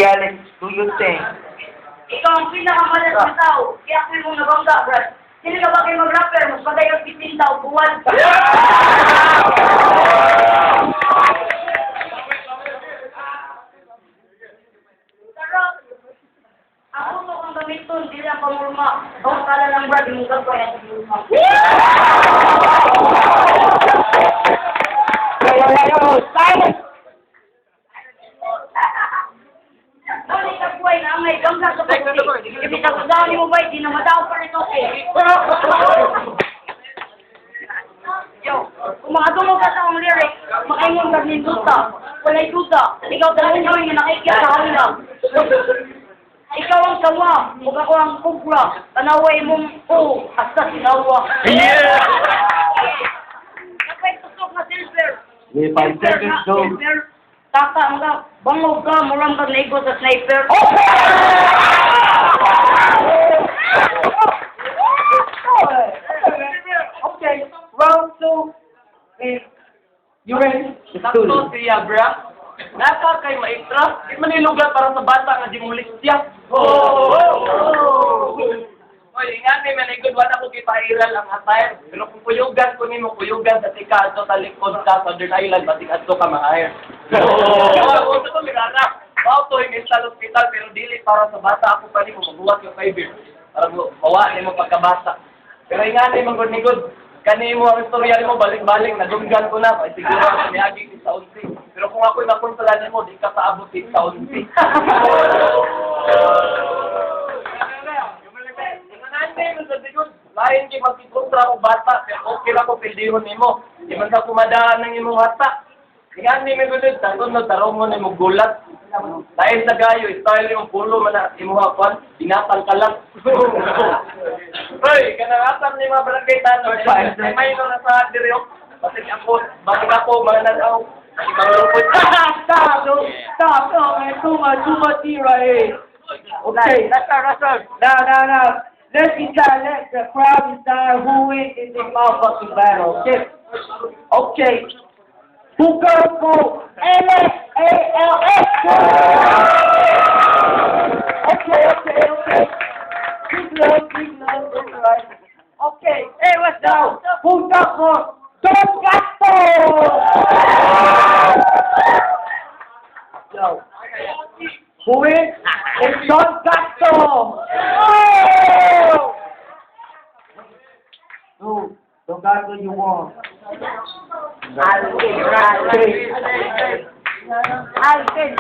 Alex, do you think? Ikaw ang pinakamalas na tao. Kaya ako yung nabangga, Brad. Hindi ka ba kayo mag-rapper? Mas bagay ang 15 tao buwan. Ako to kung gamiton, hindi lang pamurma. Ang kala ng Brad, yung gagawin ko yan sa pamurma. Silence! Balik ka buhay na ang may gamla sa pagkakas. Ibitang udahan mo ba, di na madaw pa rin okay. Yo, kung makatulog ka sa akong lyric, makaingon ka ng duda. Wala'y duda. Ikaw dalawin ko yung nakikita sa hangga. Ikaw ang sawa, huwag ako ang kubra. Tanaway mong hasta sinawa. Yeah! Napay tusok na silver. May 5 seconds go. Tata ang ka, bangog ka, mulang ka naigo sa sniper. Okay, round 2 is you ready? Sakto siya, bra. Nasa kay maestra, di manilugat para sa bata nga di mulik siya. Oy, ingani manigod wala ko gipairal ang attire. Pero kung kuyugan ko nimo kuyugan sa tikadto sa likod sa Southern Island, batik adto ka ma-hire. Oo, ko mirara. Auto in sa hospital pero dili para sa bata ako pa nimo magbuhat yung fiber. Para mawa nimo pagkabata. Pero ingani manggod-nigod kanimo ang istorya nimo balik-balik nadunggan ko na kay siguro miagi ko sa unti. Pero kung ako'y nakonsalan mo, di ka sa abot sa unti. Lain kay magkikontra ko bata, kaya okay lang ko pildihon nimo. Di man ka kumadaan ng imong hata. Ingan ni mi gudud, tanton no tarong mo nimo gulat. Lain sa gayo, style yung pulo man na imong hakwan, binatang ka lang. Hoy, kanang ni mga barangay tanong, may no na sa diryo. Basig ako, bakit ako mga nanaw. Stop! Oh, man, too much here, right? Okay, now. Let's decide, let the crowd decide who wins in this motherfucking battle, okay? Okay. Who goes for LSALS? Okay. Big love, right? Okay, hey, what's now? Who goes for Don Gasto? Yo. Who wins? It's Don Gasto! Oh! Don Gasto, you won. Alvin.